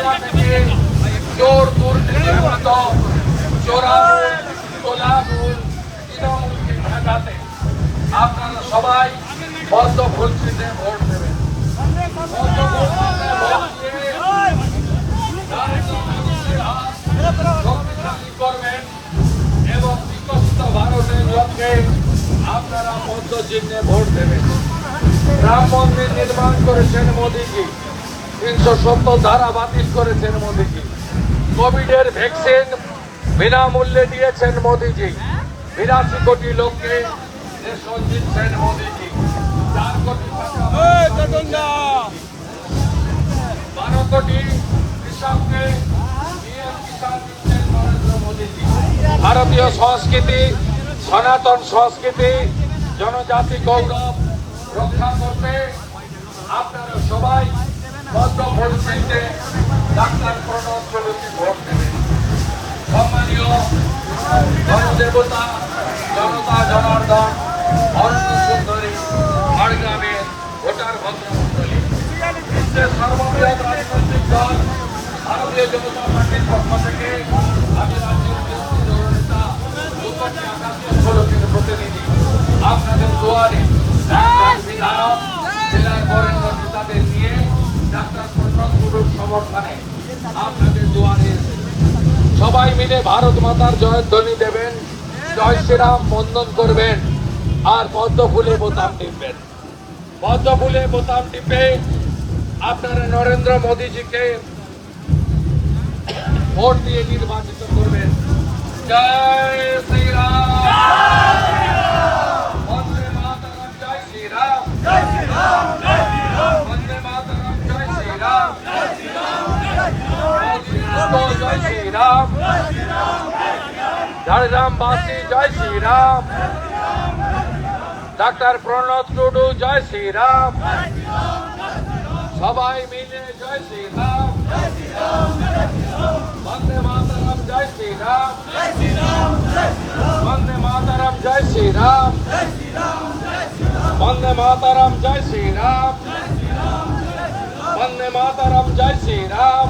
বাংলা থেকে চোর দুর্নীতিমূলত চোরামূল তোলামূল তৃণমূলকে ঠেকাতে আপনারা সবাই পদ্মফুল চিহ্নে ভোট দেবেন। শক্তিশালী করবেন এবং বিকশিত ভারতের লক্ষ্যে আপনারা পদ্ম চিহ্নে ভোট দেবেন। রাম মন্দির নির্মাণ করেছেন মোদীজি, 370 ধারা বাতিল করেছেন মোদীজি। কোভিডের ভ্যাকসিন বিনামূল্যে দিয়েছেন মোদীজি। 82 কোটি লোককে রেশন দিচ্ছেন মোদীজি। 4 কোটি টাকা 12 কোটি কৃষককে পিএম কিষাণ দিচ্ছেন নরেন্দ্র মোদীজি। ভারতীয় সংস্কৃতি, সনাতন সংস্কৃতি, জনজাতি গৌরব রক্ষা করতে আপনারা সবাই পদ্মফুল চিহ্নে ডাক্তার প্রণব চৌধুরীকে ভোট দেবেন। সম্মানীয় গণদেবতা, জনতা জনার্দন, অরণ্য সুন্দরী, ঝাড়গ্রামের ভোটার ভদ্রমণ্ডলী, বিশ্বের সর্ববৃহৎ রাজনৈতিক দল ভারতীয় জনতা পার্টির পক্ষ থেকে আমি রাজ্যের বিরোধী দলনেতা রূপসী আকাশের ষোলকের প্রতিনিধি আপনাদের দুয়ারে বিধায়ক জেলার বরেণ্য নেতাদের নিয়ে ডাক্তার প্রণব গুরুর সমর্থনে আপনাদের দুয়ারে সবাই মিলে ভারত মাতার জয়ধ্বনি দেবেন, জয় শ্রীরাম বন্দন করবেন আর পদ্মফুলে বোতাম টিপবেন। পদ্মফুলে বোতাম টিপে আপনারা নরেন্দ্র মোদীজিকে ভোট দিয়ে নির্বাচিত করবেন। জয় শ্রীরাম, বন্দে মাতরম, জয় শ্রীরাম, বন্দে মাতরম, জয় শ্রীরাম, জয় শ্রীরাম, ঝাড়গ্রামবাসী জয় শ্রীরাম, ডাক্তার প্রণব টুডু জয় শ্রীরাম, সবাই মিলে জয় শ্রীরাম, বন্দে মাতরম, জয় শ্রীরাম, বন্দে মাতরম, জয় শ্রীরাম, বন্দে মাতরম, জয় শ্রীরাম, বন্দে মাতরম, জয় শ্রীরাম,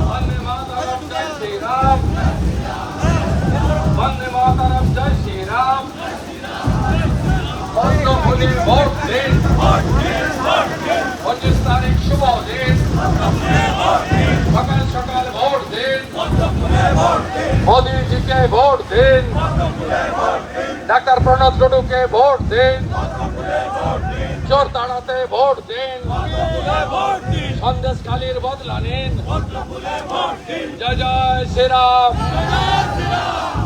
বন্দে মাতরম, জয় শ্রীরাম, বন্দে মাতরম, জয় শ্রীরাম। পদ্মফুলে ভোট দিন, 25 তারিখ শুভ দিন, সকাল সকাল ভোট দিন, মোদীজিকে ভোট দিন, ডাক্তার প্রণব টুডুকে ভোট দিন, চোর তাড়াতে ভোট দিন, সন্দেশখালীর বদলা নিন। জয় জয় শ্রীরাম,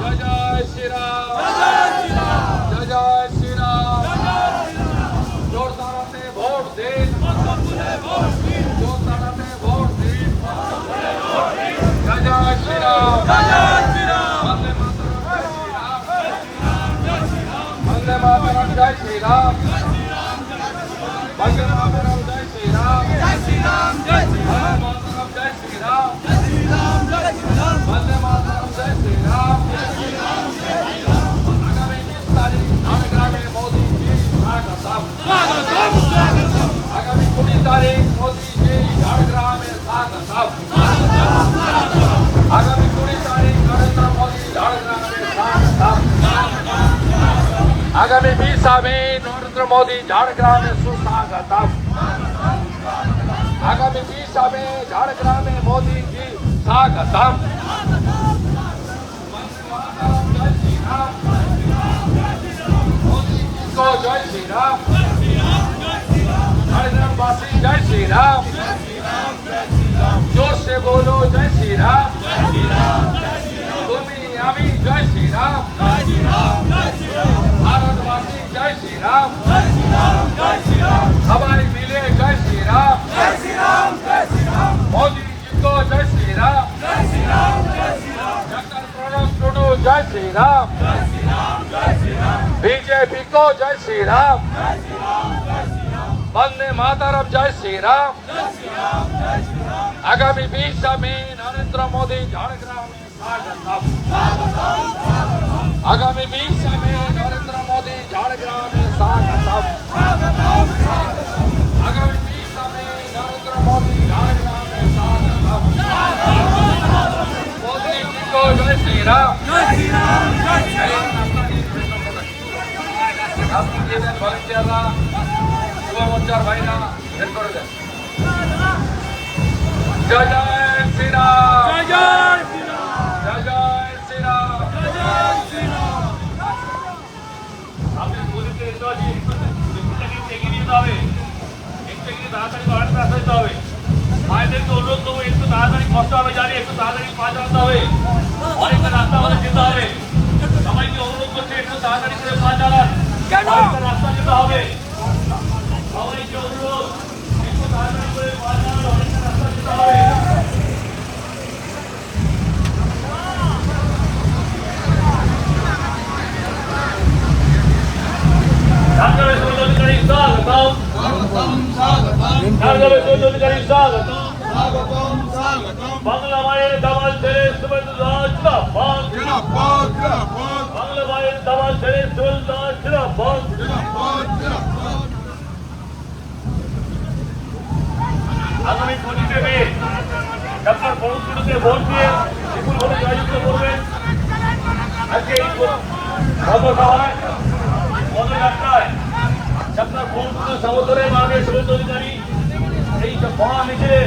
জয় জয় শ্রীরাম, জয় জয় শ্রীরাম। চোর তাড়াতে ভোট দিন, চোর তাড়াতে ভোট দিন। জয় জয় শ্রীরাম, বন্দে মাতরম, জয় শ্রীরাম, বন্দে মাতরম, জয় শ্রীরাম, বন্দে মাতরম, জয় শ্রীরাম, বন্দে মাতরম, জয় শ্রীরাম। আগামী 20 তারিখ ঝাড়গ্রামে মোদীজি স্বাগতম, আগামী 20 তারিখ মোদীজি ঝাড়গ্রামে স্বাগতম, আগামী 20 তারিখ নরেন্দ্র মোদী ঝাড়গ্রামে স্বাগতম, आगामी 20 में नरेंद्र मोदी झारग्राम में सुस्वागतम, आगामी 20 में झारग्राम में मोदी जी स्वागतम। मोदी जी को जय श्री राम, झारग्रामवासी जय श्री राम, जोर से बोलो जय श्री राम, तुम्हें आमी जय श्री राम, भारतवासी जय श्री राम, सबाई मिले जय श्री राम, मोदी जी को जय श्री राम, डॉक्टर प्रणब टुडू जय श्री राम, बीजेपी को जय श्री राम, वंदे मातरम जय श्री राम। आगामी 20 में नरेंद्र मोदी झारग्राम में स्वागतम, आगामी 20 में नरेंद्र मोदी झारग्राम में स्वागतम, आगामी 20 में नरेंद्र मोदी झारग्राम में এগিয়ে দেন ভলেন্টিয়াররা, যুব মোর্চার ভাইরা বের করে দেন। জয় জয় শ্রীরাম, জয় জয় শ্রীরাম, জয় জয় শ্রীরাম, জয় জয় শ্রীরাম। আপনি পুলিশকে দিতে হবে, একটু এগিয়ে নিতে হবে, একটু এগিয়ে তাড়াতাড়ি বাড়াতে আসতে হবে। মায়েদেরকে অনুরোধ করবো একটু তাড়াতাড়ি, কষ্ট হবে জানি, একটু তাড়াতাড়ি পা চালাতে হবে, অনেকটা রাস্তা আমাদের যেতে হবে। সবাইকে অনুরোধ করছে একটু তাড়াতাড়ি করে পা চালান, অনেকটা রাস্তা যেতে হবে। সবাইকে অনুরোধ একটু তাড়াতাড়ি করে পা চালান, অনেকটা রাস্তা যেতে হবে। ঢাকার সৌন্দর্যকারী স্বাগতম, ঢাকার সৌন্দর্যকারী স্বাগতম। বাংলা মায়ের দামাল ছেড়ে শুভেচ্ছা জিন্দাবাদ, বাংলা মায়ের দামাল ছেড়ে শুভেচ্ছা জিন্দাবাদ। আগামী 25শে মে ডাক্তার পরশুকে ভোট দিয়ে বিপুল ভোটে জয়যুক্ত করবেন। আজকে এই পথসভায় পদযাত্রায় ডাক্তার পরশুকে সমর্থনে মাননীয় শুভেচ্ছা অধিকারী এই মহা মিছিলে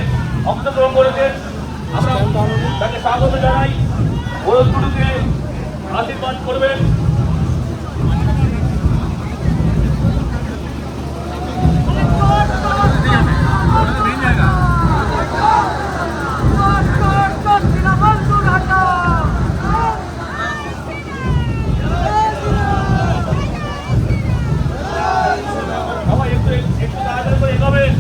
অংশগ্রহণ করেছেন। আমরা তাকে স্বাগত জানাই, ভোটগুলোকে আশীর্বাদ করবেন। সবাই একটু একটু তাড়াতাড়ি করে এগোবেন।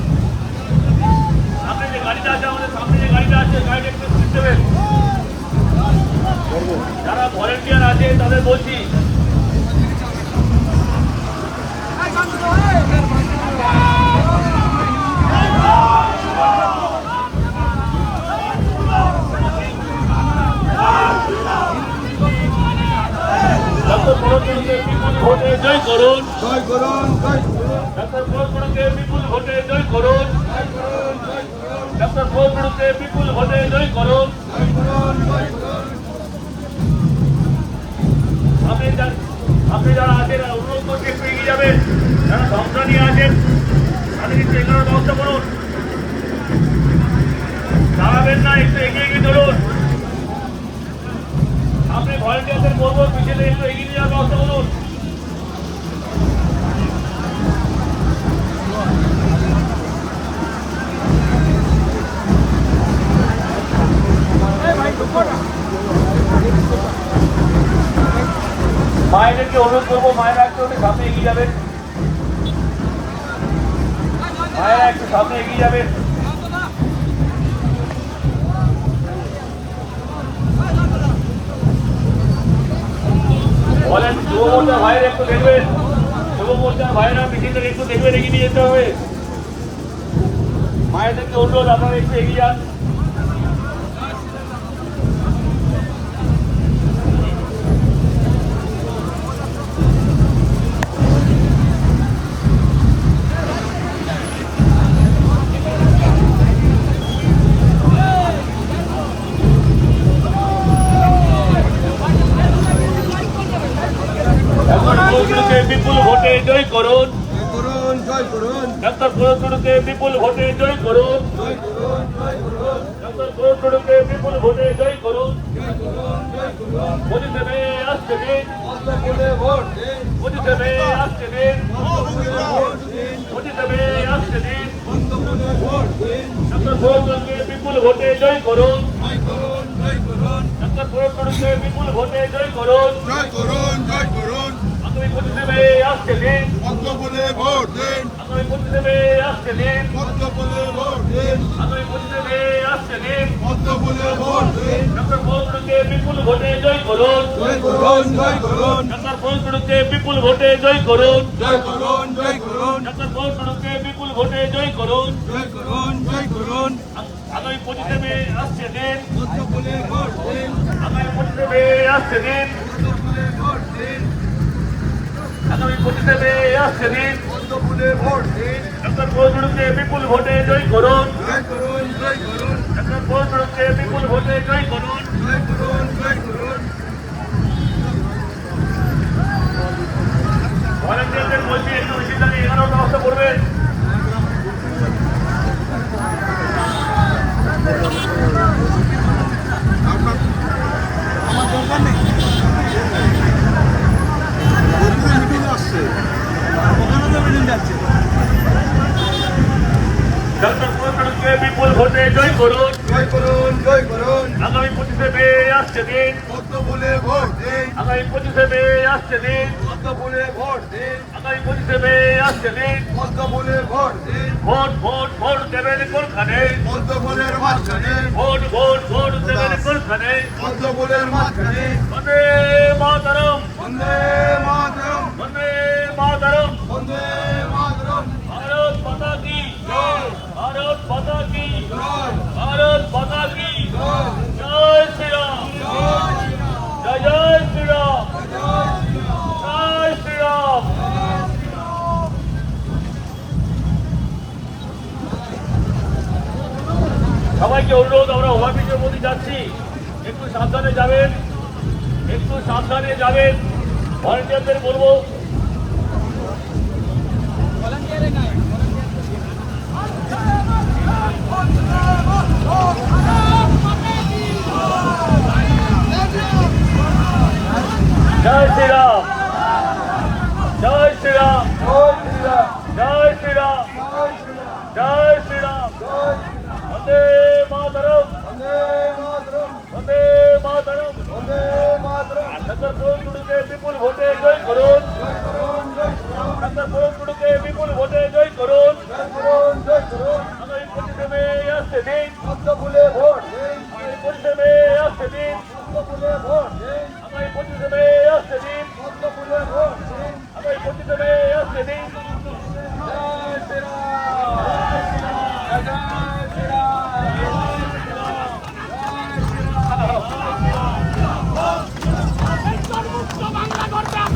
সামনে যে গাড়িটা আছে, আমাদের সামনে যে গাড়িটা আছে, গাড়িটা একটু স্পিড দেবেন। যারা ভলেন্টিয়ার আছে তাদের বলছি ভোটে জয় করুন, জয় করুন, জয় ডাক্তার পরশুকে বিপুল ভোটে জয় করুন, ডাক্তার পরশুকে বিপুল ভোটে জয় করুন। আপনি যারা আছেন অনুরোধ করতে একটু এগিয়ে যাবেন, যারা সংস্থা নিয়ে আছেন তাদের একটু এগোনোর ব্যবস্থা করুন, দাঁড়াবেন না, একটু এগিয়ে এগিয়ে ধরুন। আপনি ভলেন্টিয়ারদের বলবো পিছনে একটু এগিয়ে যাওয়ার ব্যবস্থা করুন। মায়েদেরকে অনুরোধ করবো, মায়েরা একটু সামনে এগিয়ে যাবেন, মায়েরা একটু সামনে এগিয়ে যাবেন। বলেন যুব মোর্চার ভাইয়েরা একটু দেখবেন, যুব মোর্চার ভাইয়েরা মিছিলটাকে একটু দেখবেন, এগিয়ে নিয়ে যেতে হবে। মায়েদেরকে অনুরোধ আপনারা একটু এগিয়ে যান। বিপুল ভোটে জয় করুন, জয় করুন, ডাক্তার পরশুকে বিপুল ভোটে জয় করুন, ডাক্তার পরশুকে বিপুল ভোটে জয় করুন। মোদী দেবে আসছে দিন, ভোট দিন, মোদী দেবে আসছে দিন, মোদী দেবে আসছে দিন, ভোট দিন, ডাক্তার পরশুকে বিপুল ভোটে জয় করুন, জয় করুন, ডাক্তার পরশুকে বিপুল ভোটে জয় করুন। জয় করুন, জয় করুন, আগামী মোদী দেবে আসছে দিন, বলে ভোট দিন, আগামী মোদী দেবে আসছে দিন, বলে ভোট দিন, আগামী মোদী দেবে আসছে দিন, বলে ভোট দিন, ডাক্তার পরশুকে বিপুল ভোটে জয় করুন, জয় করুন, জয় করুন, ডাক্তার পরশুকে বিপুল ভোটে জয় করুন, জয় করুন, জয় করুন, ডাক্তার পরশুকে বিপুল ভোটে জয় করুন। জয় করুন, জয় করুন, আগামী 25শে মে আসছে দিন, বলে ভোট দিন, আগামী 25শে মে আসছে দিন, বলে ভোট দিন, আগামী 25শে মে আসছে দিন, বলে ভোট দিন, ডাক্তার পরশুকে বিপুল ভোটে জয় করুন, জয় করুন, জয় করুন, ডাক্তার পরশুকে বিপুল ভোটে জয় করুন। জয় করুন, জয় করুন, ভলেন্টিয়ারদের বলছি একটু বেশি দাঁড়িয়ে এখানেও ব্যবস্থা করবেন। আমার দরকার নেই মিটিং আসছে ওখানে তো মিটিং যাচ্ছে ডক্টর প্রসাদকে বিপুল ভোটে জয় করুন। জয় করুন জয় করুন আগামী 25শে মে আসছে দিন, পদ্ম ফুলে ভোট দিন আগামী 25শে মে আসছে দিন, পদ্ম ফুলে ভোট দিন আগামী 25শে মে আসছে দিন। পদ্ম ফুলে ভোট দিন ভোট ভোট ভোট দেবেন কোনখানে, পদ্ম ফুলের মাঝখানে ভোট ভোট ভোট দেবেন কোনখানে। পদ্ম ফুলের মাঝখানে বন্দে মাতরম, বন্দে মাতরম বন্দে মাতরম। বন্দে মাতরম ভারত মাতা কি, জয় ভারত মাতা কি, জয় ভারত মাতা কি। জয় জয় শ্রীরাম, জয় জয় শ্রীরাম, জয় শ্রীরাম। সবাইকে অনুরোধ, আমরা ওভারব্রিজের মধ্যে যাচ্ছি, একটু সাবধানে যাবেন, একটু সাবধানে যাবেন। ভলেন্টিয়ারদের বলবো জয় শ্রীরাম, জয় শ্রীরাম, জয় শ্রীরাম, জয় শ্রীরাম। বন্দে মাতরম, বন্দে মাতরম। ডক্টর প্রণব টুডুকে বিপুল ভোটে জয় করুন, ডক্টর প্রণব টুডুকে বিপুল ভোটে জয় করুন। আগামী 25শে মে আসছে দিন, আগামী 25শে মে আসছে দিন, আগামী 25শে মে আসছে দিন, আগামী 25শে মে আসছে দিন।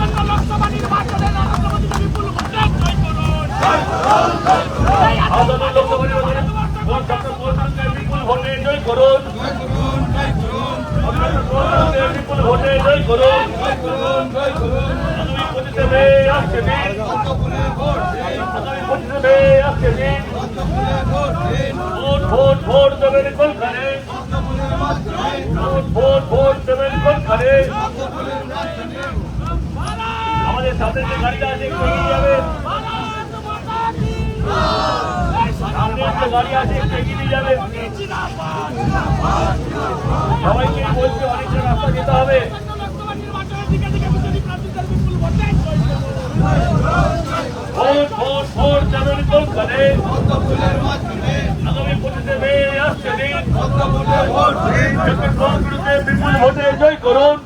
আগামী লোকসভা নির্বাচনে ডক্টর প্রসাদকে বিপুল ভোটে জয় করুন, ডক্টর প্রসাদকে বিপুল ভোটে জয় করুন। আগামী 25শে মে আসছে দিন, আগামী 25শে মে আসছে দিন। ভোট ভোট ভোট দেবেন কোনখানে, ভোট ভোট ভোট দেবেন কোনখানে। আমাদের সামনে যে গাড়িটা আছে একটু এগিয়ে যাবেন, সামনে যে গাড়ি আছে একটু এগিয়ে নিয়ে যাবেন। সবাইকে বলছি অনেকটা রাস্তা যেতে হবে। ভোট ভোট ভোট দেবেন কোনখানে, আগামী 25শে মে আসছে দিন, ডক্টর প্রণব টুডুকে বিপুল ভোটে জয় করুন,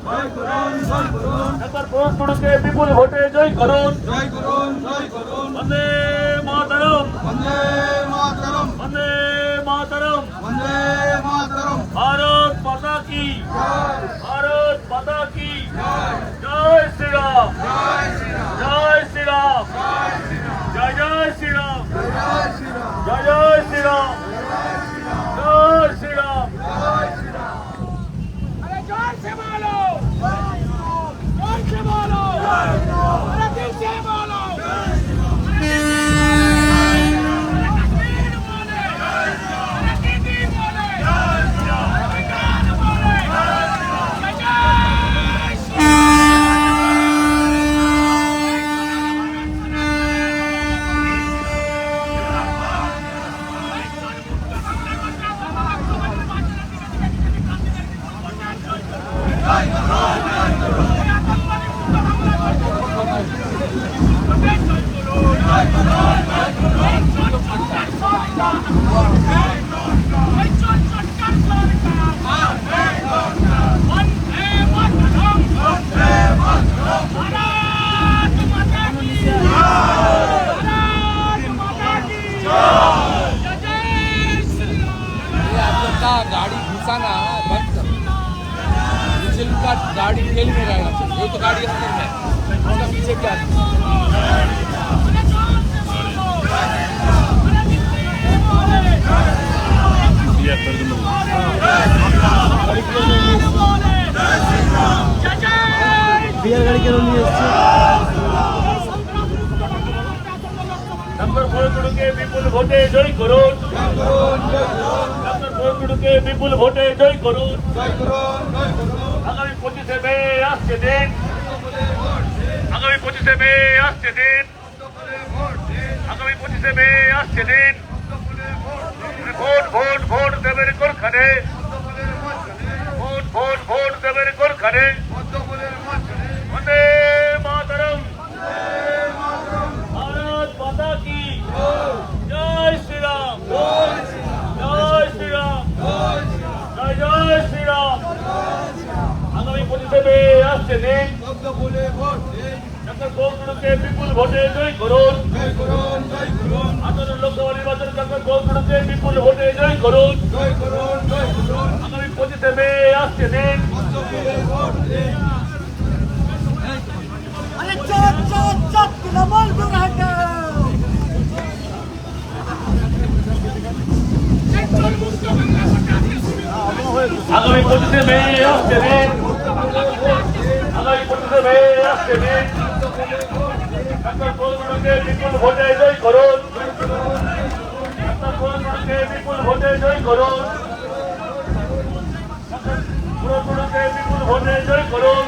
ডক্টর প্রণব টুডুকে বিপুল ভোটে জয় করুন। বন্দে মাতরম, বন্দে মাতরম। ভারত মাতা কি, ভারত মাতা কি। জয় শ্রীরাম, জয় শ্রীরাম, জয় জয় শ্রীরাম, জয় জয় শ্রীরাম, জয় শ্রীরাম। अरे जोर से बोलो, जोर से बोलो, अरे दिल से बोलो। गाड़ी घुसाना बंद कर, पीछे का गाड़ी फेल में रहना चाहिए। ये तो गाड़ी अंदर में, उसका पीछे क्या बियर गाड़ी के लिए ডক্টর ভরতুড়ুকে বিপুল ভোটে জয় করুন। ডক্টর ভরতুড়ুকে বিপুল ভোটে জয় করুন। আগামী 25শে মে আসছে দিন। আগামী 25শে মে আসছে দিন। আগামী 25শে মে আসছে দিন। ভোট ভোট ভোট দেবের কোনখানে? ভোট ভোট ভোট দেবের কোনখানে? বন্দে মাতরম। ভারত মাতা কি জয় শ্রীরাম। জয় শ্রীরাম। জয় জয় শ্রীরাম। আগামী 25শে মে আসছে দিন। ডক্টর ভরতুড়ুকে বিপুল ভোটে জয় করুন। আসন্ন লোকসভা নির্বাচনে ডক্টর ভরতুড়ুকে বিপুল ভোটে জয় করুন। আগামী 25শে মে আসছে দিন। अरे चोट चोट चोट तृणमूल दूर हटाओ। আগামী 25শে মে আসছে দিন। আগামী 25শে মে আসছে দিন। ডক্টর ভরতুড়ুকে বিপুল ভোটে জয় করুন। ডক্টর ভরতুড়ুকে বিপুল ভোটে জয় করুন। ভরতুড়ুকে বিপুল ভোটে জয় করুন।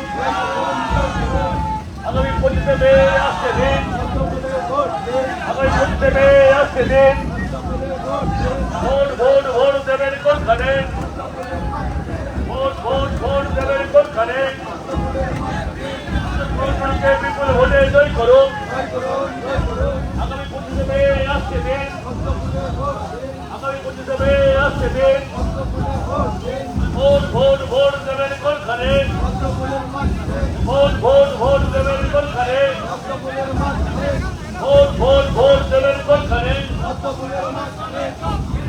আগামী 25শে মে আসছে দিন। আগামী 25শে মে আসছে দিন। ভোট ভোট ভোট দেবেন কোনখানে? ভোট ভোট ভোট দেবেন কোনখানে? ভরতুড়ুকে বিপুল ভোটে জয় করুন। আগামী 25শে মে আসছে দিন। আগামী 25শে মে আসছে দিন। ভোট ভোট ভোট দেবেন কোনখানে? ভোট ভোট ভোট দেবেন কোনখানে? ভোট ভোট ভোট দেবেন কোনখানে?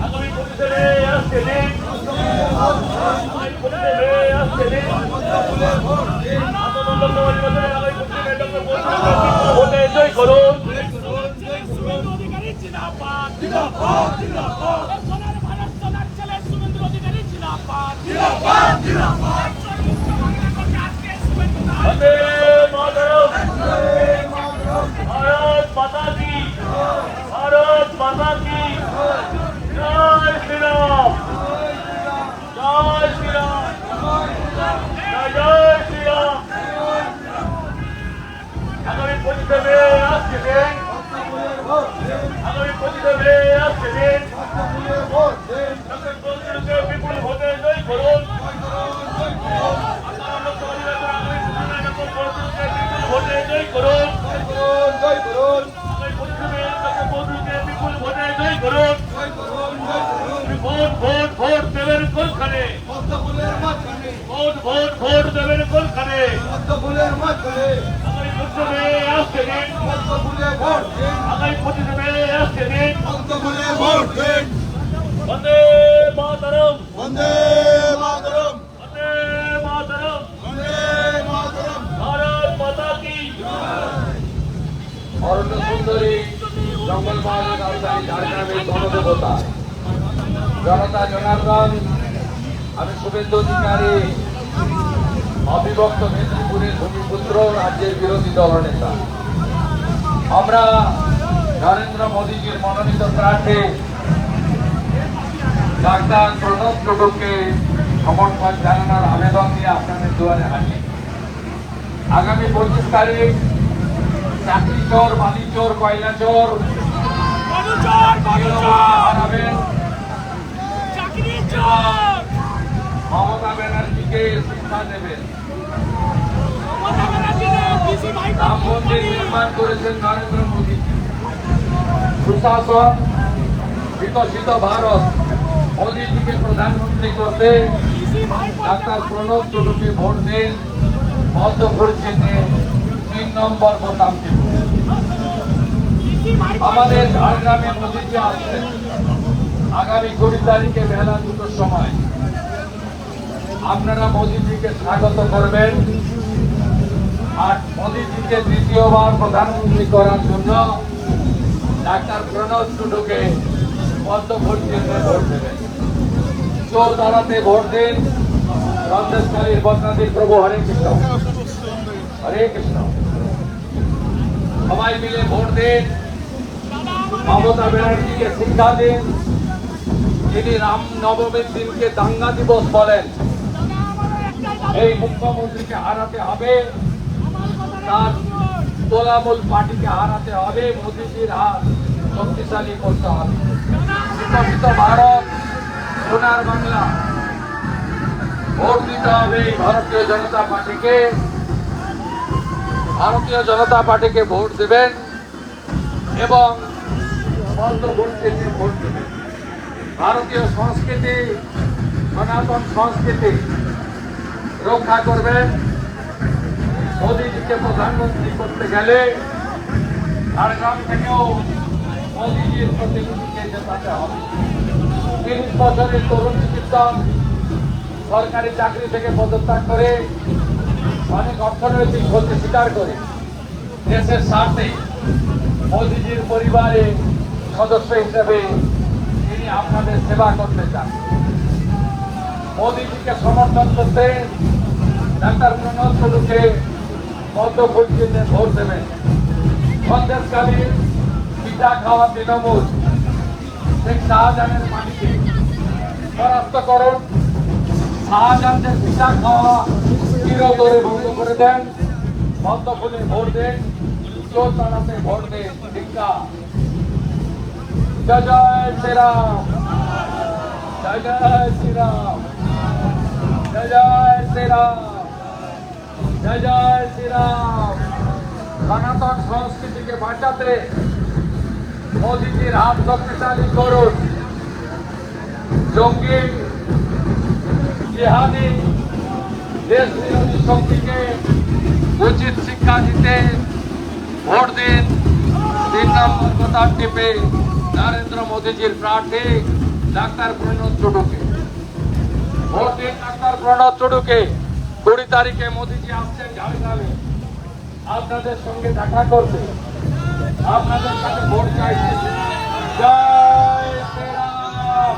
আগামী 25শে মে আসছে দিন। আগামী 25শে মে আসছে দিন। আসন্ন লোকসভা নির্বাচনে আগামী 25শে মে ডক্টর ভরতুড়ুকে বিপুল ভোটে জয় করুন। শুভেন্দু অধিকারী জিন্দাবাদ জিন্দাবাদ জিন্দাবাদ। সোনার ভারত সোনার ছেলে শুভেন্দু অধিকারী জিন্দাবাদ জিন্দাবাদ জিন্দাবাদ। বন্দে মাতরম। ভারত মাতা কি ভারত মাতা কি জয় শ্রীরাম। জয় শ্রীরাম। জয় জয় শ্রীরাম। আগামী 25শে মে আসছে দিন। আগামী 25শে মে আসছে দিন। ডক্টর ভরতুড়ুকে বিপুল ভোটে জয় করুন। ভোটে জয় করুন। আগামী 25শে মে ডক্টর ভরতুড়ুকে বিপুল ভোটে জয় করুন। ভোট ভোট ভোট দেবেন কোনখানে? ভোট ভোট ভোট দেবেন কোনখানে? আগামী 25শে মে আসছে দিন। আগামী 25শে মে আসছে দিন। বন্দে মাতরম। বন্দে মাতরম। বন্দে মাতরম। বন্দে মাতরম। ভারত মাতা কি অরণ্য সুন্দরী জঙ্গলমহল রাজধানী ঝাড়গ্রামের গণদেবতা জনতা জনার্দন, আমি শুভেন্দু অধিকারী, অবিভক্ত মেদিনীপুরের ভূমিপুত্র, রাজ্যের বিরোধী দলনেতা। আমরা নরেন্দ্র মোদীজির মনোনীত প্রার্থী ডাক্তার প্রণব টুডুকে সমর্থন জানানোর আবেদন নিয়ে আপনাদের দুয়ারে হাজির। আগামী 25 তারিখ চাকরি চোর, বালি চোর, কয়লা চোর হারাবেন। চাকরি চোর মমতা ব্যানার্জিকে শিক্ষা দেবেন। মমতা ব্যানার্জিকে বিসি ভাই রাম মন্দির নির্মাণ করেছেন নরেন্দ্র মোদী। সুশাসন, বিকশিত ভারত, মোদীজিকে প্রধানমন্ত্রী করতে ডাক্তার প্রণব টুডুকে ভোট দিন। মধ্যপুর চিহ্নে 3 নম্বর বোতাম টিপুন। আমাদের ঝাড়গ্রামে মোদীজি আসছেন আগামী 20 তারিখে বেলা 2টার সময়। আপনারা মোদীজিকে স্বাগত করবেন আর মোদীজিকে দ্বিতীয়বার প্রধানমন্ত্রী করার জন্য ডাক্তার প্রণব টুডুকে পদ্মফুল চিহ্নে ভোট দেবেন। চোর দাঁড়াতে ভোট দিন। সন্দেশকালীর বদনাদির প্রভু হরে কৃষ্ণ, হরে কৃষ্ণ। সবাই মিলে ভোট দিন। মমতা ব্যানার্জিকে শিক্ষা দিন। তিনি রাম নবমীর দিনকে দাঙ্গা দিবস বলেন। এই মুখ্যমন্ত্রীকে হারাতে হবে, তার তোলামূল পার্টিকে হারাতে হবে, মোদীজির হাত শক্তিশালী করতে হবে। বিকশিত ভারত, সোনার বাংলা, ভোট দিতে হবে ভারতীয় জনতা পার্টিকে। ভারতীয় জনতা পার্টিকে ভোট দেবেন এবং বন্ধ ভোটকে ভোট দেবেন। ভারতীয় সংস্কৃতি, সনাতন সংস্কৃতি রক্ষা করবেন। মোদীজিকে প্রধানমন্ত্রী করতে গেলে ঝাড়গ্রাম থেকেও মোদীজির প্রতিনিধিকে জেতাতে হবে। 30 বছরের তরুণ চিকিৎসক সরকারি চাকরি থেকে পদত্যাগ করে অনেক অর্থনৈতিক ক্ষতি স্বীকার করে দেশের স্বার্থে মোদীজির পরিবারে সদস্য হিসেবে তিনি আপনাদের সেবা করতে চান। মোদীজিকে সমর্থন করতে ডাক্তার প্রণব টুডুকে পদ্মফুল চিহ্নে ভোট দেবেন। সন্দেশকালীন পিঠা খাওয়া তৃণমূল শেখ শাহজাহানের মাটিকে পরাস্ত করুন। শাহজাহানের পিঠা খাওয়া চিরতরে বন্ধ করে দেন। পদ্মফুলে ভোট দেন, চোর তাড়াতে ভোট দেন। শিক্ষা জয় জয় শ্রীরাম, জয় জয় শ্রীরাম, জয় জয় শ্রীরাম, জয় জয় শ্রীরাম। সনাতন সংস্কৃতিকে বাঁচাতে মোদীজির হাত শক্তিশালী করুন। জঙ্গি, জিহাদি, দেশ বিরোধী শক্তিকে উচিত শিক্ষা দিতে ভোট দিন। 3 নম্বর বোতাম টিপে নরেন্দ্র মোদীজির প্রার্থী ডাক্তার প্রণব টুডুকে ভোট দিন। ডাক্তার প্রণব টুডুকে 20 তারিখে মোদীজি আসছেন ঝাড়গ্রামে আপনাদের সঙ্গে দেখা করতে, আপনাদের সাথে ভোট চাইছে। জয় শ্রীরাম,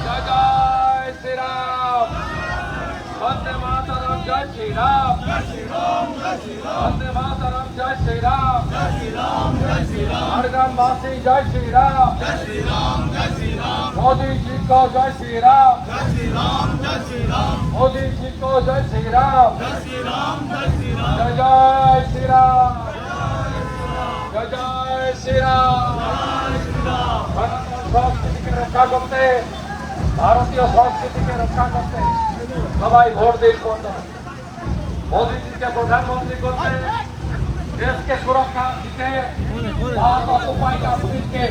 জয় জয় শ্রীরাম, বন্দে মাতরম, জয় শ্রীরাম, বন্দে মাতরম, জয় শ্রীরাম, ঝাড়গ্রামবাসী জয় শ্রীরাম, মোদীজি को जय श्री राम, मोदी जी को जय श्री राम, जय जय श्री राम, जय जय श्री राम। সংস্কৃতিকে রক্ষা করতে, ভারতীয় সংস্কৃতিকে রক্ষা করতে সবাই ভোট দিন। মোদীজিকে প্রধানমন্ত্রী করতে, দেশকে সুরক্ষা দিতে, ভারত অকুপাই কাশ্মীরকে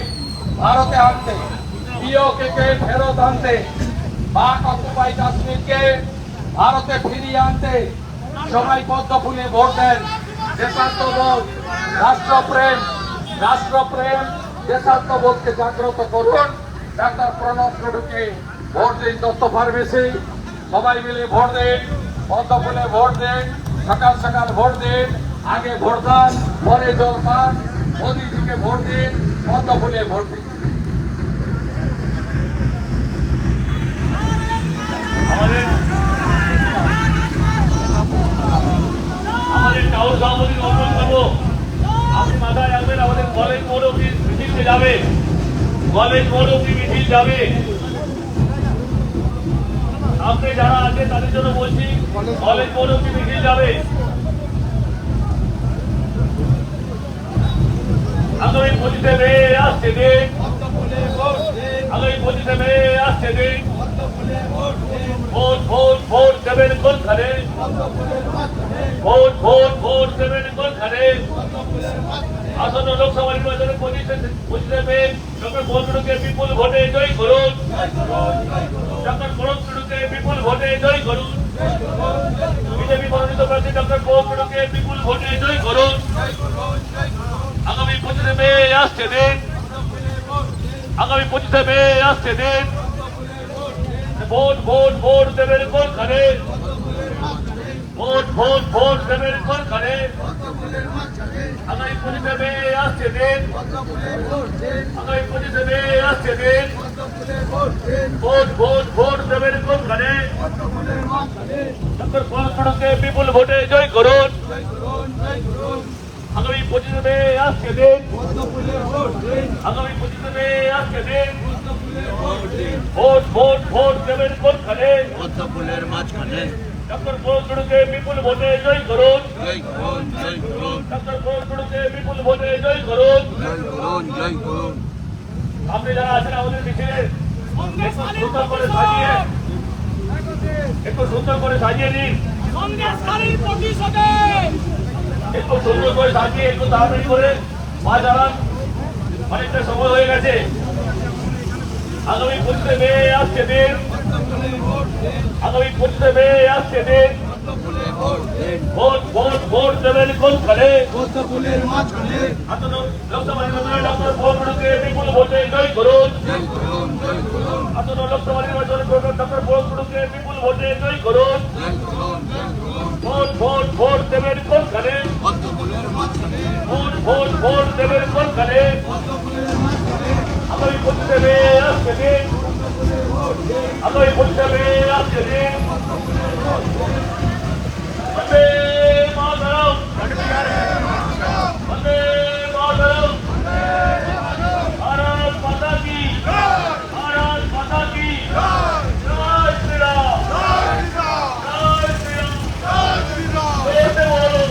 ভারতে আনতে, পিওকে ফেরত আনতে, পাক অকুপাই কাশ্মীরকে ভারতে ফিরিয়ে আনতে সবাই পদ্মফুলে ভোট দেন। দেশাত্মবোধ, রাষ্ট্রপ্রেম, রাষ্ট্রপ্রেম, দেশাত্মবোধকে জাগ্রত করুন। ডাক্তার প্রণব টুডুকে ভোট দিন। দত্ত ফার্মেসি সবাই মিলে ভোট দিন, পদ্মফুলে ভোট দিন, সকাল সকাল ভোট দিন। আগে ভোট দান, পরে জলপান। মোদীজিকে ভোট দিন, পদ্মফুলে ভোট দিন। আমাদের টাউন সভাপতি অনুরোধ করবো, আপনি মাথায় রাখবেন আমাদের কলেজ মোড় অব্দি মিছিল যাবে, কলেজ মোড় অব্দি মিছিল যাবে। আপনি যারা আছে তাদের জন্য বলছি, কলেজ মোড় অব্দি মিছিল যাবে। আগামী 25শে মে আসছে দিন, আগামী 25শে মে আসছে দিন। ভোট ভোট ভোট দেবেন কোনখানে, ভোট ভোট ভোট দেবেন কোনখানে। আসন্ন লোকসভা নির্বাচনে 25শে মে ডক্টর প্রণব টুডুকে বিপুল ভোটে জয় করুন, ডক্টর প্রণব টুডুকে বিপুল ভোটে জয় করুন। বিজেপি মনোনীত প্রার্থী ডক্টর প্রণব টুডুকে বিপুল ভোটে জয় করুন। আগামী 25শে মে আসছে দিন, আগামী 25শে মে আসছে দিন। ভোট ভোট ভোট দেবেন কোনখানে, ভোট ভোট ভোট দেবেন কোনখানে। আগামী 25শে মে আসছে দিন, আগামী 25শে মে আসছে দিন। ভোট ভোট ভোট দেবেন কোনখানে। ডক্টর প্রণব টুডুকে বিপুল ভোটে জয় করুন। আগামী 25শে মে আসছে দিন। আগামী 25 মে আজকে দিন ভোট ভোট ভোট দেবেন কোনখানে? পদ্মফুলের মাঝখানে। ডক্টর ফজলুকে বিপুল ভোটে জয় করুন। জয় করুন, জয় করুন, ডক্টর ফজলুকে বিপুল ভোটে জয় করুন। জয় করুন, জয় করুন। আপনি যারা আছেন আমাদের মিছিলে একটু সুন্দর করে সাজিয়ে দিন। সন্দেশকারীর প্রতিশোধে একটু সুন্দর করে সাজিয়ে একটু তাড়াতাড়ি করে পা চালান, অনেকটা সময় হয়ে গেছে। আগামী 25 মে আসছে দিন, আগামী 25 মে আসছে দিন পদ্মফুলে ভোট দিন। ভোট ভোট ভোট দেবেন কোনখানে? পদ্মফুলের মাঝখানে। লোকসভা নির্বাচনে ডক্টর ফজলুকে বিপুল ভোটে জয় করুন। জয় করুন, জয় করুন, লোকসভা নির্বাচনে ডক্টর ফজলুকে বিপুল ভোটে জয় করুন। জয় করুন, জয় করুন। ভোট ভোট ভোট দেবেন কোনখানে? পদ্মফুলের মাঝখানে। ভোট ভোট ভোট দেবেন কোনখানে? পদ্মফুলের মাঝখানে। আগামী 25 মে আসছে দিন, আগামী 25 মে আসছে দিন বন্দে মাতরম, বন্দে মাতরম, ভারত মাতা কি, ভারত মাতা কি, জয় শ্রীরাম, জয় শ্রীরাম, जोर से बोलो,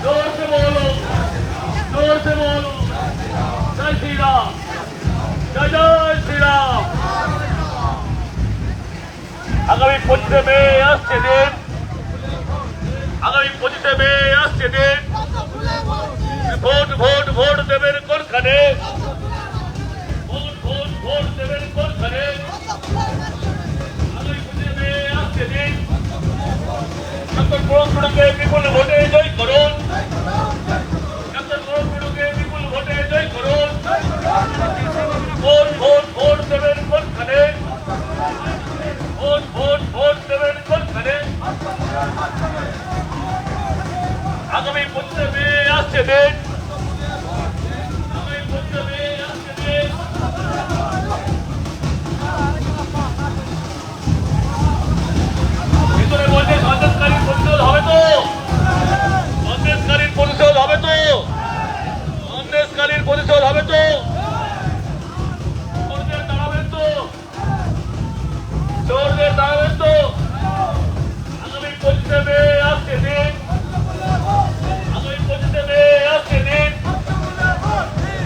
जोर से बोलो, जोर से बोलो, जय श्री राम, जय जय श्री राम। আগামী 25 মে আসছে দিন, আগামী 25 মে আসছে দিন ভোট ভোট ভোট দেবেন কোনখানে? ভোট ভোট ভোট দেবেন কোনখানে? আগামী 25 মে আসছে দিন ডক্টর ফজলুকে বিপুল ভোটে জয় করুন। ডক্টর ফজলুকে বিপুল ভোটে জয় করুন। ভোট ভোট ভোট দেবেন কোনখানে? ভোট ভোট ভোট দেবেন কোনখানে? আগামী 25 মে আসছে দিন, আগামী 25 মে আসছে দিন ভিতরে বলছে সন্দেশকারীর প্রতিশোধ হবে তো? সন্দেশকারীর প্রতিশোধ হবে তো? সন্দেশকারীর প্রতিশোধ হবে তো? চোরদের দাঁড়াবেন তো? চোরদের দাঁড়াবেন তো? আগামী 25 মে আসছে দিন, আগামী 25 মে আসছে দিন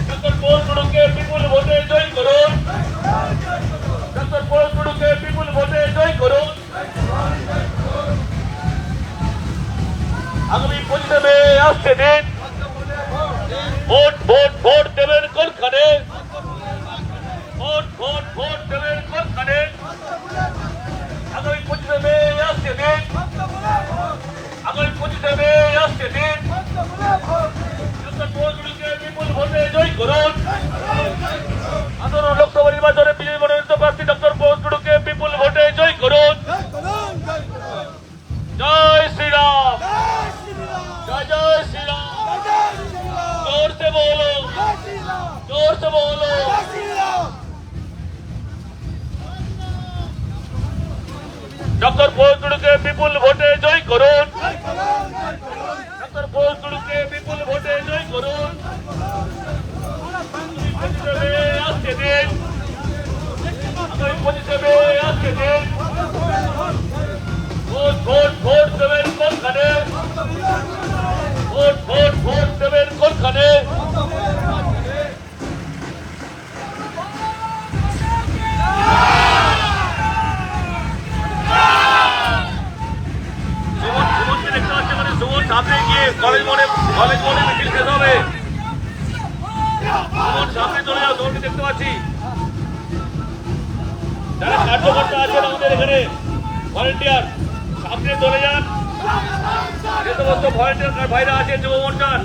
ডক্টর ফজলুকে বিপুল ভোটে জয় করুন। ডক্টর ফজলুকে বিপুল ভোটে জয় করুন। আগামী 25 মে আসছে দিন ভোট ভোট ভোট দেবেন কোনখানে? ভোট ভোট ভোট দেবেন কোনখানে? আগামী 25 মে আসছে দিন, আগামী 25 মে আসছে দিন ডক্টর ফজলুকে বিপুল ভোটে জয় করুন। লোকসভা নির্বাচনে বিজয়ী মনোনীত প্রার্থী ডক্টর ফজলুকে বিপুল ভোটে জয় করুন। জয় শ্রীরাম, जय जय श्री राम, जोर से बोलो, जोर से बोलो। डॉक्टर फजलुके विपुल भोटे जय করুন। डॉक्टर फजलुके विपुल भोटे जय করুন। আসছে দিন, আগামী 25 মে আসছে দিন ভোট ভোট ভোট দেবেন কোনখানে? ভোট ভোট ভোট দেবেন কোনখানে? সুমনকে দেখতে পাচ্ছি, মানে সুমন সামনে গিয়ে কলেজ মোড়ে মিছিল শেষ হবে। সুমন সামনে চলে যাও, সুমনকে দেখতে পাচ্ছি। যারা কার্যকর্তা আছেন আমাদের এখানে ভলেন্টিয়ার, সামনে চলে যান। যে সমস্ত ভলেন্টিয়ার ভাইরা আছে যুব মোর্চার,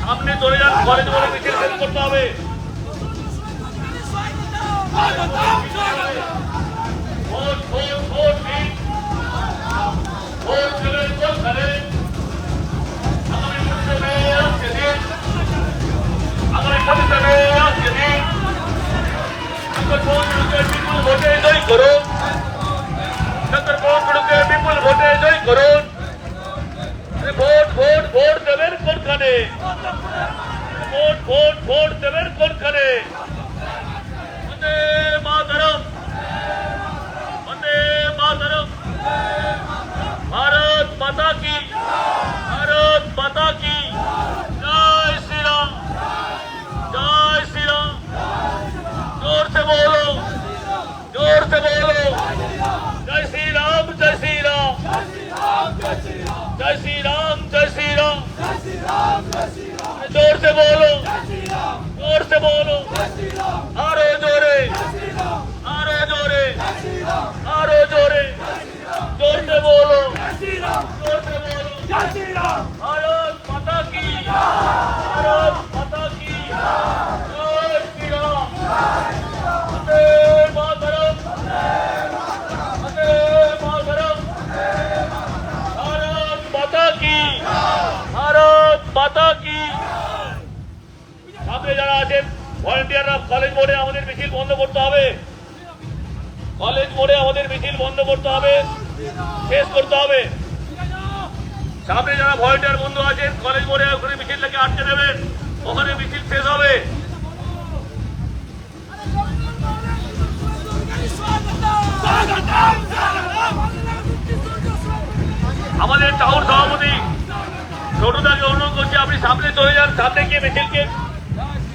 সামনে চলে যান, কলেজ মোড়ে মিছিল শেষ করতে হবে। ভোট ভোট ভোট দিন, ভোট দেবেন কোনখানে? আগামী 25 মে আসছে দিন, আগামী 25 মে আসছে দিন ডক্টর ফজলুকে বিপুল ভোটে জয় করুন। ডক্টর ফজলুকে বিপুল ভোটে জয় করুন। ভোট ভোট ভোট দেবেন কোনখানে? ভোট ভোট ভোট দেবেন কোনখানে? বন্দে মাতরম, বন্দে মাতরম। भारत माता की, भारत माता की जय श्री राम, जय श्री राम। जोर से बोलो, जोर से बोलो, जय श्री राम, जय श्री राम, जय श्री राम, जय श्री राम। जोर से बोलो, जोर से बोलो, आरो जोरे, आरो जोरे, आरो जोरे, जोर से बोलो, जोर से बोलो, भारत माता की, भारत माता की जय श्री राम। वंदे मातरम, वंदे मातरम। भारत माता की, भारत माता की। সামনে যারা আছেন ভলান্টিয়াররা, কলেজ মোড়ে আমাদের মিছিল বন্ধ করতে হবে, কলেজ মোড়ে আমাদের মিছিল বন্ধ করতে হবে, শেষ করতে হবে। সামনে যারা ভলান্টিয়ার বন্ধু আছেন কলেজ মোড়ে ওখানে মিছিলটাকে আটকে দেবেন, ওখানে মিছিল শেষ হবে। আমাদের টাউন সভাপতি ছোটদাকে অনুরোধ করছি আপনি সামনে চলে যান, সামনে গিয়ে মিছিলকে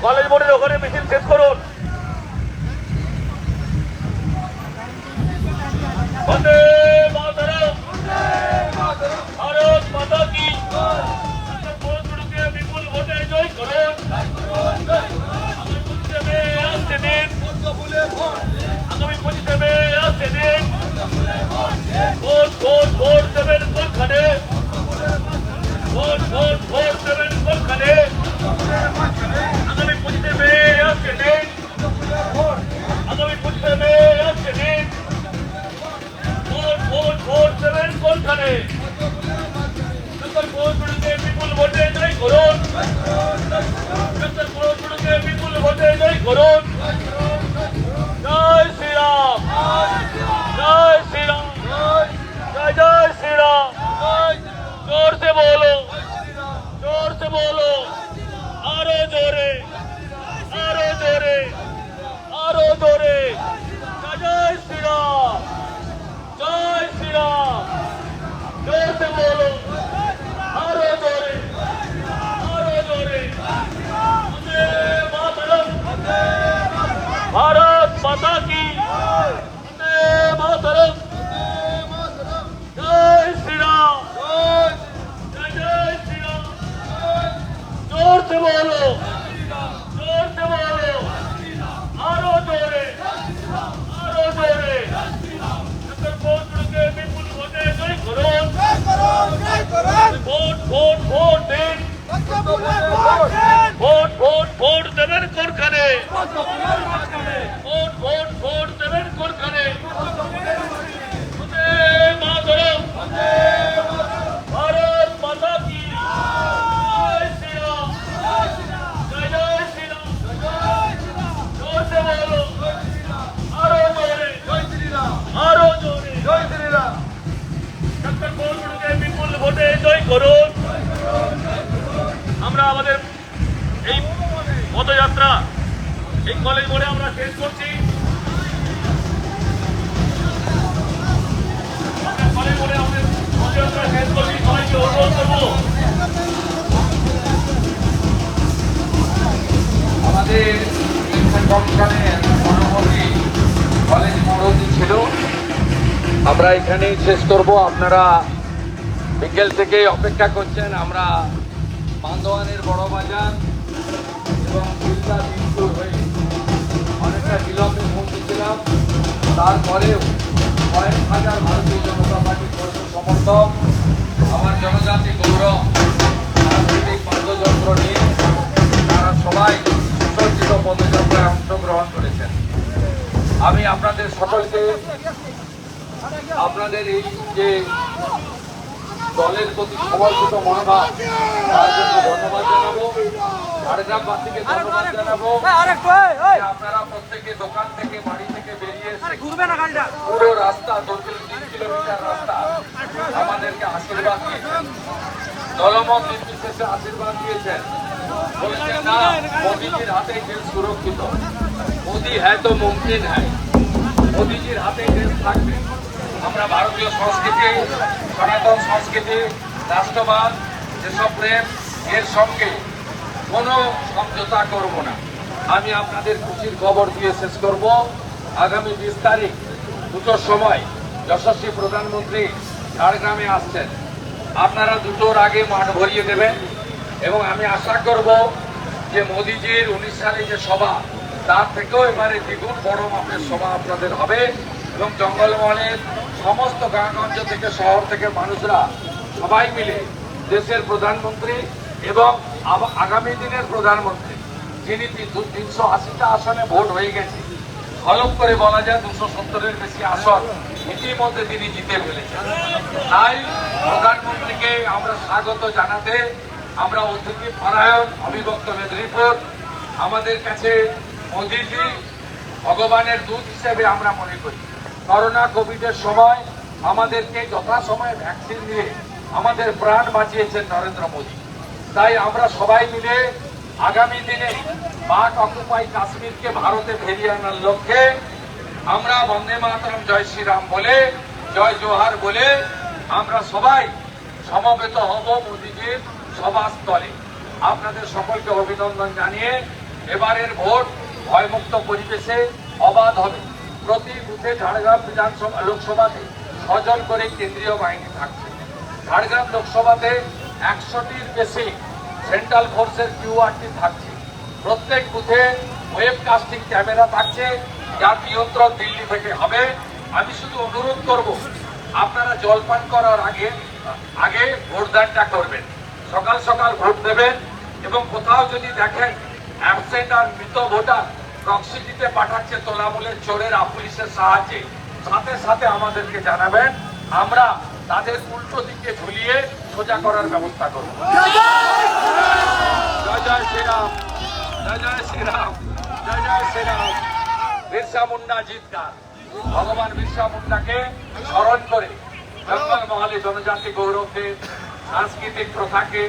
কলেজ মোড়ের ওখানে মিছিল শেষ করুন। বন্দে মাতরম, भारत माता की विपुल ভোটে জয় করুন। আগামী 25 মে আসছে দিন, আগামী 25 মে আসছে দিন। ভোট ভোট ভোট দেবেন কোনখানে? ভোট ভোট ভোট দেবেন কোনখানে? আগামী 25 মে আসছে দিন, আগামী 25 মে আসছে দিন। ভোট ভোট ভোট দেবেন কোনখানে? বিপুল ভোটে জয় করুন, বিপুল ভোটে জয় করুন। জয় শ্রী রাম, জয় শ্রী রাম, জয় জয় শ্রী রাম। जोर से बोलो, जोर से बोलो, आरो जोरे, आरो जोरे, आरो जोरे। जय श्री राम, जय श्री राम। जोर से बोलो, आरो जोरे, आरो जोरे। वंदे मातरम, भारत माता की, वंदे मातरम। जय श्री राम, जय जय श्री राम। जोर से बोलो, जोर से बोलो, आरो जोरे, आरो जोरे। विपुल ভোটে জয় করুন। ভোট ভোট ভোট দিন, ভোট ভোট ভোট দেবেন কোনখানে? ভোট ভোট ভোট দেবেন কোনখানে? বন্দে মাতরম, भारत माता की जय श्री राम, जय जय श्री राम। जोर से बोलो, आरो जोरे, जय श्री राम, आरो जोरे, जय श्री राम। বিপুল ভোটে জয় করুন। আমরা আমাদের এই পদযাত্রা এই কলেজ মোড়ে আমরা শেষ করছি। কলেজ মোড়ে আমাদের পদযাত্রা শেষ করছি। সবাইকে অনুরোধ করবো আমাদের কমিশনের অনুমতি কলেজ মোড় ছিল, আমরা এখানেই শেষ করব। আপনারা বিকেল থেকে অপেক্ষা করছেন। আমরা বান্দোয়ানের বড় বাজার এবং কুলকা বিনপুর হয়ে অনেকটা বিলম্বে পৌঁছেছিলাম। তারপরেও কয়েক হাজার ভারতীয় জনতা পার্টির কর্মী সমর্থক আমার জনজাতি গৌরব সাংস্কৃতিক বাদ্যযন্ত্র নিয়ে তারা সবাই সুসজ্জিত পদযাত্রায় অংশগ্রহণ করেছেন। আমি আপনাদের সকলকে আপনাদের এই যে দলের প্রতি সমর্পিত মনোভাব তার জন্য ধন্যবাদ জানাবো। ঝাড়গ্রামবাসীকে ধন্যবাদ জানাবো। আপনারা প্রত্যেকে দোকান থেকে বাড়ি থেকে বেরিয়ে পুরো রাস্তা 3 কিলোমিটার রাস্তা আমাদেরকে আশীর্বাদ দিয়েছেন, দলমত নির্বিশেষে আশীর্বাদ দিয়েছেন। বলেছেন না মোদিজির হাতে দেশ সুরক্ষিত। মোদি হ্যাঁ তো মুমকিন হ্যাঁ, মোদিজির হাতে দেশ থাকবে। আমরা ভারতীয় সংস্কৃতি, সনাতন সংস্কৃতি, রাষ্ট্রবাদ, দেশপ্রেম এর সঙ্গে কোনো সমঝোতা করব না। আমি আপনাদের খুশির খবর দিয়ে শেষ করব। আগামী 20 তারিখ দুটোর সময় যশস্বী প্রধানমন্ত্রী ঝাড়গ্রামে আসছেন। আপনারা দুটোর আগে মাঠ ভরিয়ে দেবেন এবং আমি আশা করব যে মোদিজির 19 সালে যে সভা তার থেকেও এবারে দ্বিগুণ বড় মাপের সভা আপনাদের হবে এবং জঙ্গলমহলের সমস্ত গ্রামগঞ্জ থেকে শহর থেকে মানুষরা সবাই মিলে দেশের প্রধানমন্ত্রী এবং আগামী দিনের প্রধানমন্ত্রী, যিনি 380টা আসনে ভোট হয়ে গেছে, হলফ করে বলা যায় 270-এর বেশি আসন ইতিমধ্যে তিনি জিতে ফেলেছেন। তাই প্রধানমন্ত্রীকে আমরা স্বাগত জানাতে আমরা অতিথি পরায়ণ, অবিভক্ত মেদিনীপুর, আমাদের কাছে মোদিজি ভগবানের দূত হিসেবে আমরা মনে করি। করোনা কোভিডের সময় আমাদেরকে যথাসময়ে ভ্যাকসিন দিয়ে আমাদের প্রাণ বাঁচিয়েছেন নরেন্দ্র মোদী। তাই আমরা সবাই মিলে আগামী দিনে পাক অকুপাই কাশ্মীরকে ভারতে ফিরিয়ে আনার লক্ষ্যে আমরা বন্দে মাতরম, জয় শ্রীরাম বলে, জয় জোহার বলে আমরা সবাই সমবেত হব মোদিজির সভাস্থলে। আপনাদের সকলকে অভিনন্দন জানিয়ে এবারের ভোট ভয়মুক্ত পরিবেশে অবাধ হবে। প্রতি বুথে ঝাড়গ্রাম বিধানসভা লোকসভাতে 6 জন করে কেন্দ্রীয় বাহিনী থাকছে। ঝাড়গ্রাম লোকসভাতে 100টির বেশি সেন্ট্রাল ফোর্সের কিউআরটি থাকছে। প্রত্যেক বুথে ওয়েবকাস্টিং ক্যামেরা থাকছে, যার নিয়ন্ত্রণ দিল্লি থেকে হবে। আমি শুধু অনুরোধ করব, আপনারা জলপান করার আগে ভোটদানটা করবেন, সকাল সকাল ভোট দেবেন এবং কোথাও যদি দেখেন অ্যাবসেন্ট আর মৃত ভোটার প্রক্সি দিতে পাঠাচ্ছে তোলামূলের চোরেরা পুলিশের সাহায্যে, সাথে সাথে আমাদেরকে জানাবেন। আমরা তাদের উল্টো দিকে ঝুলিয়ে সোজা করার ব্যবস্থা করব। জয় জয় শ্রীরাম, জয় জয় শ্রীরাম, জয় জয় শ্রীরাম। বিরসা মুন্ডা জিতকার। ভগবান বিরসা মুন্ডাকে স্মরণ করে জঙ্গলমহলে জনজাতি গৌরবকে, সাংস্কৃতিক প্রথাকে,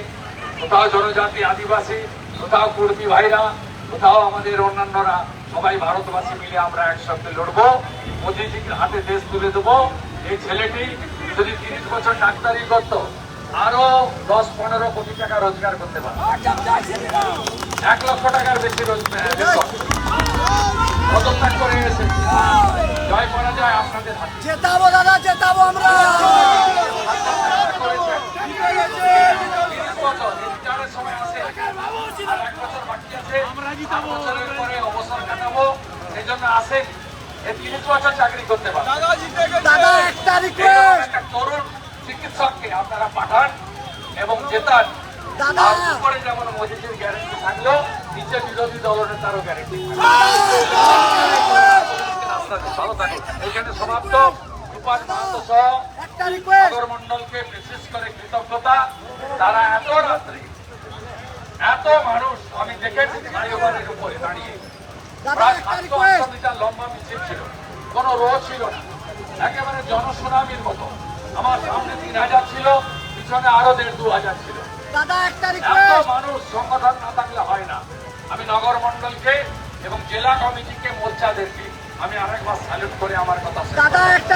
কোথাও জনজাতি আদিবাসী, কোথাও কুর্মী ভাইরা, কোথাও আমাদের অন্যান্যরা, সবাই ভারতবাসী মিলে আমরা একসঙ্গে লড়বো। মোদিজির হাতে দেশ তুলে দেবো। এই ছেলেটি যদি 30 বছর ডাক্তারি করত, আরো 10-15 কোটি টাকা রোজগার করতে পারত। 1 লক্ষ টাকার বেশি রোজগার পদত্যাগ করে এসেছে। জয় পরাজয় আপনাদের হাতে। জেতাবো দাদা, জেতাবো আমরা। করেছেন 30 বছর, রিটায়ারের সময় আছে আর 1 বছর বাকি আছে। 8 বছরের পরে অবসর কাটাবো, সেই জন্য আসেন। এই 30 বছর চাকরি করতে পারেন। দাদা একটা এরকম একটা তরুণ চিকিৎসককে আপনারা পাঠান এবং জেতান। দাদা। আর উপরে যেমন মোদিজির গ্যারেন্টি থাকলো, নিচে বিরোধী দলনেতারও গ্যারেন্টি। ভালো থাকুন। এখানে সমাপ্ত। রূপাল মাহাতো সহ একটা রিকোয়েস্ট, নগর মন্ডলকে বিশেষ করে কৃতজ্ঞতা। তারা এত রাত্রে এত মানুষ আমি দেখেছি ফ্লাইওভারের উপরে দাঁড়িয়ে, দাদা প্রায় একটা 700-800 রিকোয়েস্ট। মিটার লম্বা মিছিল ছিল, কোনো রো ছিল না, একেবারে জনসুনামির মতো। আমার সামনে 3000 ছিল, পিছনে আরো 1500 ছিল। দাদা একটা এত রিকোয়েস্ট, মানুষ সংগঠন না থাকলে হয় না। আমি নগর মন্ডলকে এবং জেলা কমিটিকে, মোর্চাদেরকে আমি আরেকবার স্যালুট করে আমার কথা শেষ দাদা করছি। একটা